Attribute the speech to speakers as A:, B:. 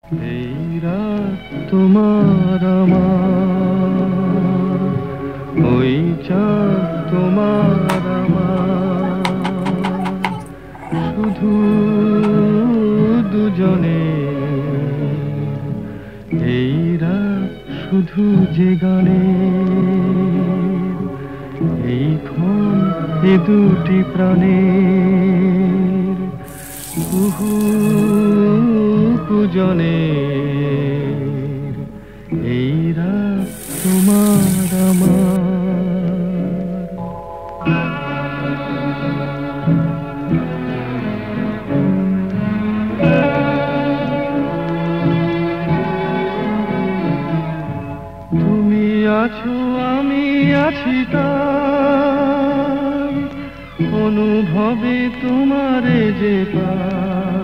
A: এই রাত তোমার আমার, ওই চাঁদ তোমার আমার, শুধু দুজনে। এই রাত শুধু যে গানে, এই ক্ষণ এ দুটি প্রাণের কুহু পূজনে। এই রাত তোমার আমার। তুমি আছো আমি আছি তাই অনুভবে তোমারে যে পাই।